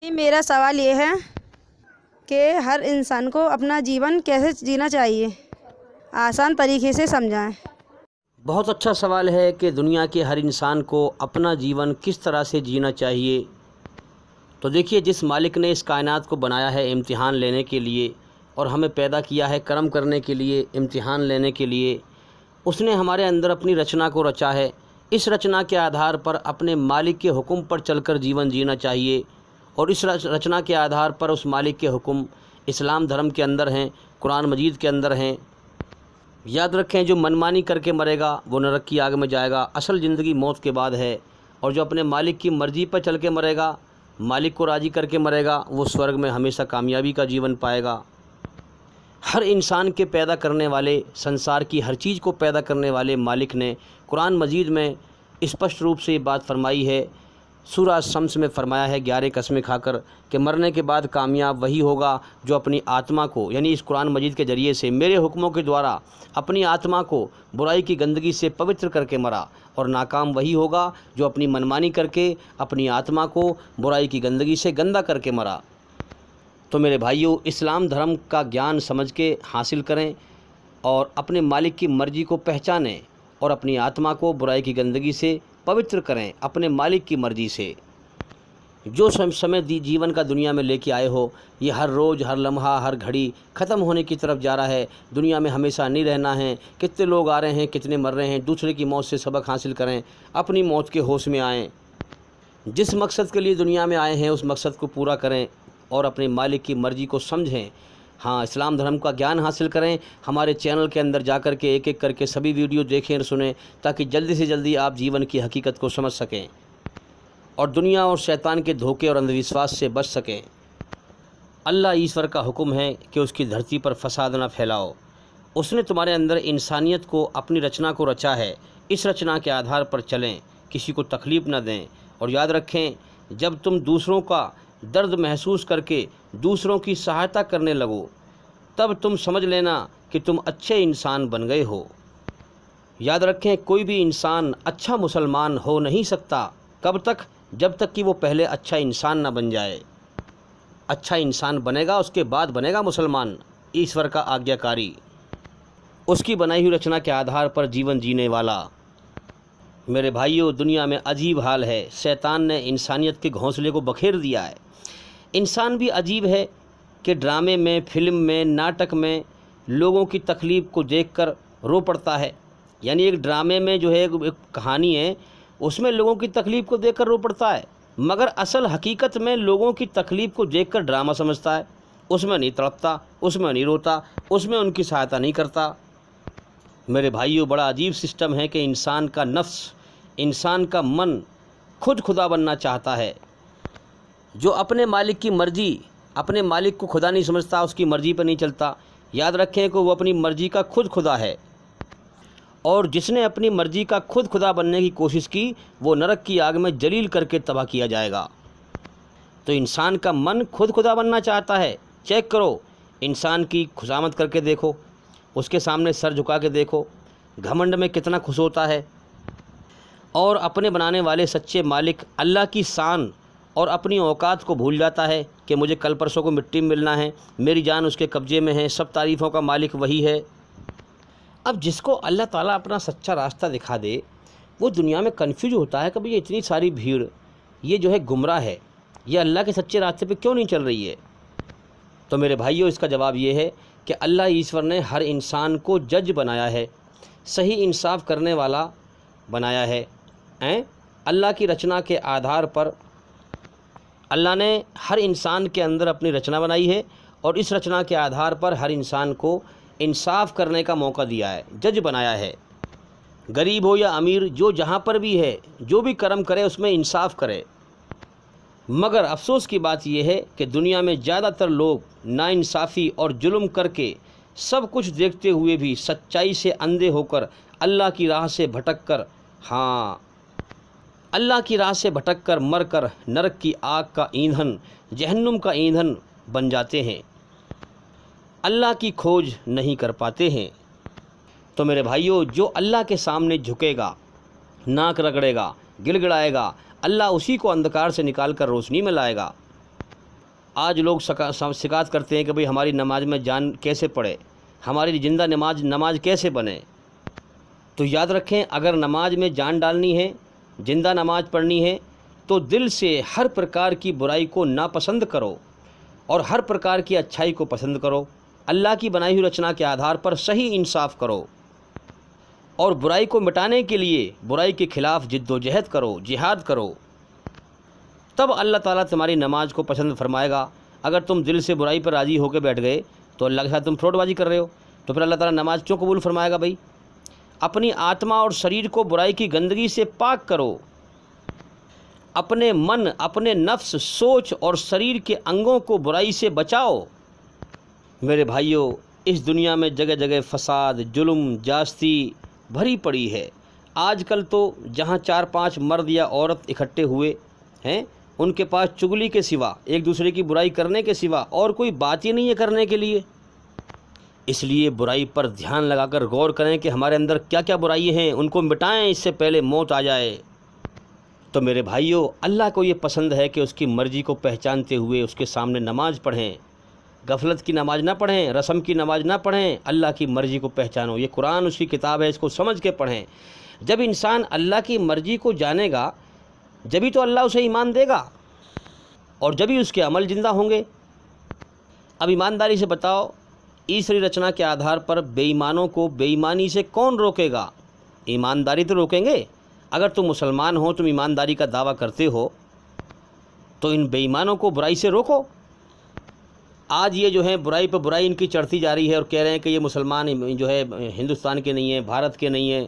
जी, मेरा सवाल ये है कि हर इंसान को अपना जीवन कैसे जीना चाहिए, आसान तरीके से समझाएं। बहुत अच्छा सवाल है कि दुनिया के हर इंसान को अपना जीवन किस तरह से जीना चाहिए। तो देखिए, जिस मालिक ने इस कायनात को बनाया है इम्तिहान लेने के लिए और हमें पैदा किया है कर्म करने के लिए, इम्तिहान लेने के लिए, उसने हमारे अंदर अपनी रचना को रचा है। इस रचना के आधार पर अपने मालिक के हुक्म पर चलकर जीवन जीना चाहिए और इस रचना के आधार पर उस मालिक के हुक्म इस्लाम धर्म के अंदर हैं, कुरान मजीद के अंदर हैं। याद रखें, जो मनमानी करके मरेगा वो नरक की आग में जाएगा। असल ज़िंदगी मौत के बाद है। और जो अपने मालिक की मर्ज़ी पर चल के मरेगा, मालिक को राज़ी करके मरेगा, वो स्वर्ग में हमेशा कामयाबी का जीवन पाएगा। हर इंसान के पैदा करने वाले, संसार की हर चीज़ को पैदा करने वाले मालिक ने कुरान मजीद में स्पष्ट रूप से ये बात फरमाई है। सूरह शम्स में फ़रमाया है 11 कस्में खाकर कि मरने के बाद कामयाब वही होगा जो अपनी आत्मा को, यानी इस कुरान मजीद के ज़रिए से मेरे हुक्मों के द्वारा अपनी आत्मा को बुराई की गंदगी से पवित्र करके मरा, और नाकाम वही होगा जो अपनी मनमानी करके अपनी आत्मा को बुराई की गंदगी से गंदा करके मरा। तो मेरे भाइयों, इस्लाम धर्म का ज्ञान समझ के हासिल करें और अपने मालिक की मर्ज़ी को पहचानें और अपनी आत्मा को बुराई की गंदगी से पवित्र करें अपने मालिक की मर्ज़ी से। जो समय जीवन का दुनिया में लेके आए हो, ये हर रोज़, हर लम्हा, हर घड़ी ख़त्म होने की तरफ जा रहा है। दुनिया में हमेशा नहीं रहना है। कितने लोग आ रहे हैं, कितने मर रहे हैं। दूसरे की मौत से सबक हासिल करें, अपनी मौत के होश में आएँ। जिस मकसद के लिए दुनिया में आए हैं उस मकसद को पूरा करें और अपने मालिक की मर्ज़ी को समझें। हाँ, इस्लाम धर्म का ज्ञान हासिल करें। हमारे चैनल के अंदर जा कर के एक एक करके सभी वीडियो देखें और सुनें, ताकि जल्दी से जल्दी आप जीवन की हकीकत को समझ सकें और दुनिया और शैतान के धोखे और अंधविश्वास से बच सकें। अल्लाह ईश्वर का हुक्म है कि उसकी धरती पर फसाद न फैलाओ। उसने तुम्हारे अंदर इंसानियत को, अपनी रचना को रचा है। इस रचना के आधार पर चलें, किसी को तकलीफ़ न दें। और याद रखें, जब तुम दूसरों का दर्द महसूस करके दूसरों की सहायता करने लगो, तब तुम समझ लेना कि तुम अच्छे इंसान बन गए हो। याद रखें, कोई भी इंसान अच्छा मुसलमान हो नहीं सकता। कब तक? जब तक कि वो पहले अच्छा इंसान ना बन जाए। अच्छा इंसान बनेगा, उसके बाद बनेगा मुसलमान, ईश्वर का आज्ञाकारी, उसकी बनाई हुई रचना के आधार पर जीवन जीने वाला। मेरे भाइयों, दुनिया में अजीब हाल है। शैतान ने इंसानियत के घोंसले को बखेर दिया है। इंसान भी अजीब है कि ड्रामे में, फिल्म में, नाटक में लोगों की तकलीफ़ को देखकर रो पड़ता है। यानी एक ड्रामे में जो है एक कहानी है, उसमें लोगों की तकलीफ़ को देखकर रो पड़ता है, मगर असल हकीकत में लोगों की तकलीफ़ को देखकर ड्रामा समझता है। उसमें नहीं तड़पता, उसमें नहीं रोता, उसमें उनकी सहायता नहीं करता। मेरे भाइयों, बड़ा अजीब सिस्टम है कि इंसान का नफ्स, इंसान का मन खुद खुदा बनना चाहता है। जो अपने मालिक की मर्ज़ी, अपने मालिक को खुदा नहीं समझता, उसकी मर्ज़ी पर नहीं चलता, याद रखें कि वो अपनी मर्ज़ी का खुद खुदा है। और जिसने अपनी मर्ज़ी का खुद खुदा बनने की कोशिश की, वो नरक की आग में जलील करके तबाह किया जाएगा। तो इंसान का मन खुद खुदा बनना चाहता है। चेक करो, इंसान की खुशामद करके देखो, उसके सामने सर झुका के देखो, घमंड में कितना खुश होता है। और अपने बनाने वाले सच्चे मालिक अल्लाह की शान और अपनी औकात को भूल जाता है कि मुझे कल परसों को मिट्टी में मिलना है, मेरी जान उसके कब्ज़े में है, सब तारीफ़ों का मालिक वही है। अब जिसको अल्लाह ताला अपना सच्चा रास्ता दिखा दे, वो दुनिया में कन्फ्यूज होता है कि भाई ये इतनी सारी भीड़, ये जो है गुमराह है, ये अल्लाह के सच्चे रास्ते पे क्यों नहीं चल रही है। तो मेरे भाइयों, इसका जवाब ये है कि अल्लाह ईश्वर ने हर इंसान को जज बनाया है, सही इंसाफ करने वाला बनाया है। अल्लाह की रचना के आधार पर अल्लाह ने हर इंसान के अंदर अपनी रचना बनाई है और इस रचना के आधार पर हर इंसान को इंसाफ करने का मौका दिया है, जज बनाया है। गरीब हो या अमीर, जो जहाँ पर भी है, जो भी कर्म करे उसमें इंसाफ करे। मगर अफसोस की बात यह है कि दुनिया में ज़्यादातर लोग नाइंसाफ़ी और जुल्म करके, सब कुछ देखते हुए भी सच्चाई से अंधे होकर अल्लाह की राह से भटक कर, हाँ, अल्लाह की राह से भटक कर मर कर नरक की आग का ईंधन, जहन्नुम का ईंधन बन जाते हैं। अल्लाह की खोज नहीं कर पाते हैं। तो मेरे भाइयों, जो अल्लाह के सामने झुकेगा, नाक रगड़ेगा, गिड़गिड़ाएगा, अल्लाह उसी को अंधकार से निकाल कर रोशनी में लाएगा। आज लोग शिकायत करते हैं कि भाई हमारी नमाज में जान कैसे पड़े, हमारी ज़िंदा नमाज कैसे बने। तो याद रखें, अगर नमाज में जान डालनी है, ज़िंदा नमाज पढ़नी है, तो दिल से हर प्रकार की बुराई को नापसंद करो और हर प्रकार की अच्छाई को पसंद करो। अल्लाह की बनाई हुई रचना के आधार पर सही इंसाफ करो और बुराई को मिटाने के लिए बुराई के ख़िलाफ़ जिद्दोजहद करो, जिहाद करो। तब अल्लाह ताला तुम्हारी नमाज को पसंद फरमाएगा। अगर तुम दिल से बुराई पर राज़ी होकर बैठ गए तो अल्लाह के साथ तुम फ्रॉडबाजी कर रहे हो, तो फिर अल्लाह ताला नमाज क्यों कबूल फरमाएगा भाई। अपनी आत्मा और शरीर को बुराई की गंदगी से पाक करो। अपने मन, अपने नफ्स, सोच और शरीर के अंगों को बुराई से बचाओ। मेरे भाइयों, इस दुनिया में जगह जगह फसाद, जुल्म, जास्ती भरी पड़ी है। आजकल तो जहाँ 4-5 मर्द या औरत इकट्ठे हुए हैं, उनके पास चुगली के सिवा, एक दूसरे की बुराई करने के सिवा और कोई बात ही नहीं है करने के लिए। इसलिए बुराई पर ध्यान लगाकर गौर करें कि हमारे अंदर क्या क्या बुराई हैं, उनको मिटाएं इससे पहले मौत आ जाए। तो मेरे भाइयों, अल्लाह को ये पसंद है कि उसकी मर्ज़ी को पहचानते हुए उसके सामने नमाज़ पढ़ें। गफलत की नमाज ना पढ़ें, रस्म की नमाज ना पढ़ें, अल्लाह की मर्ज़ी को पहचानो। ये कुरान उसकी किताब है, इसको समझ के पढ़ें। जब इंसान अल्लाह की मर्ज़ी को जानेगा, जभी तो अल्लाह उसे ईमान देगा और जभी उसके अमल ज़िंदा होंगे। अब ईमानदारी से बताओ, ईश्वरी रचना के आधार पर बेईमानों को बेईमानी से कौन रोकेगा? ईमानदारी तो रोकेंगे। अगर तुम मुसलमान हो, तुम ईमानदारी का दावा करते हो, तो इन बेईमानों को बुराई से रोको। आज ये जो है बुराई पर बुराई इनकी चढ़ती जा रही है और कह रहे हैं कि ये मुसलमान जो है हिंदुस्तान के नहीं है, भारत के नहीं है।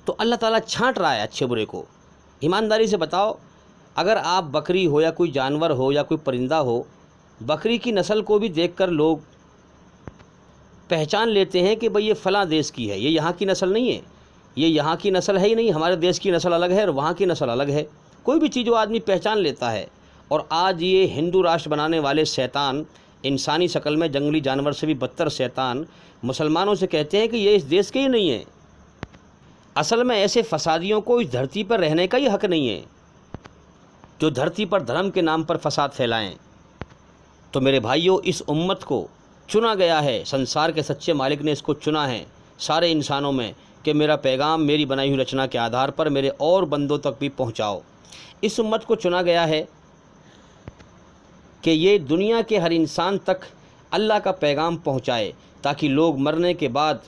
तो अल्लाह ताला छांट रहा है अच्छे बुरे को। ईमानदारी से बताओ, अगर आप बकरी हो या कोई जानवर हो या कोई परिंदा हो, बकरी की नस्ल को भी देखकर लोग पहचान लेते हैं कि भाई ये फ़लाँ देश की है, ये यहाँ की नस्ल नहीं है, ये यहाँ की नस्ल है ही नहीं, हमारे देश की नस्ल अलग है और वहाँ की नस्ल अलग है। कोई भी चीज़ वो आदमी पहचान लेता है। और आज ये हिंदू राष्ट्र बनाने वाले शैतान, इंसानी शक्ल में जंगली जानवर से भी बदतर शैतान, मुसलमानों से कहते हैं कि ये इस देश के ही नहीं है। असल में ऐसे फसादियों को इस धरती पर रहने का ही हक नहीं है, जो धरती पर धर्म के नाम पर फसाद फैलाएं। तो मेरे भाइयों, इस उम्मत को चुना गया है, संसार के सच्चे मालिक ने इसको चुना है सारे इंसानों में कि मेरा पैगाम मेरी बनाई हुई रचना के आधार पर मेरे और बंदों तक भी पहुंचाओ। इस उम्मत को चुना गया है कि ये दुनिया के हर इंसान तक अल्लाह का पैगाम पहुंचाए, ताकि लोग मरने के बाद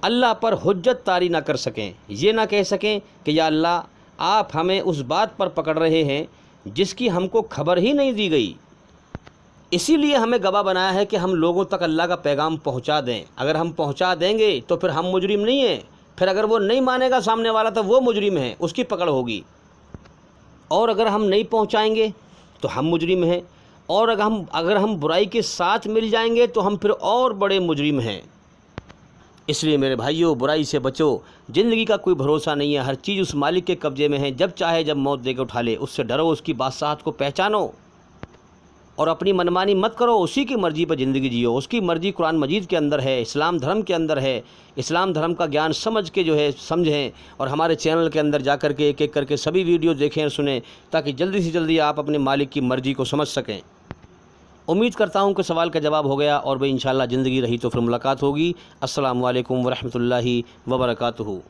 अल्लाह पर हुज्जत तारी ना कर सकें, ये ना कह सकें कि या अल्लाह, आप हमें उस बात पर पकड़ रहे हैं जिसकी हमको खबर ही नहीं दी गई। इसीलिए हमें गवाह बनाया है कि हम लोगों तक अल्लाह का पैगाम पहुंचा दें। अगर हम पहुंचा देंगे तो फिर हम मुजरिम नहीं हैं। फिर अगर वो नहीं मानेगा सामने वाला, तो वो मुजरिम है, उसकी पकड़ होगी। और अगर हम नहीं पहुंचाएंगे तो हम मुजरिम हैं। और अगर हम बुराई के साथ मिल जाएंगे तो हम फिर और बड़े मुजरिम हैं। इसलिए मेरे भाइयों, बुराई से बचो। ज़िंदगी का कोई भरोसा नहीं है, हर चीज़ उस मालिक के कब्ज़े में है। जब चाहे जब मौत देकर उठा ले। उससे डरो, उसकी बादशाहत को पहचानो और अपनी मनमानी मत करो। उसी की मर्ज़ी पर ज़िंदगी जियो। उसकी मर्ज़ी कुरान मजीद के अंदर है, इस्लाम धर्म के अंदर है। इस्लाम धर्म का ज्ञान समझ के जो है समझें और हमारे चैनल के अंदर जा कर के एक एक करके सभी वीडियो देखें और सुनें, ताकि जल्दी से जल्दी आप अपने मालिक की मर्ज़ी को समझ सकें। उम्मीद करता हूँ कि सवाल का जवाब हो गया और भाई इंशाल्लाह ज़िंदगी रही तो फिर मुलाकात होगी। अस्सलामु अलैकुम वरहमतुल्लाहि वबरकातुहू।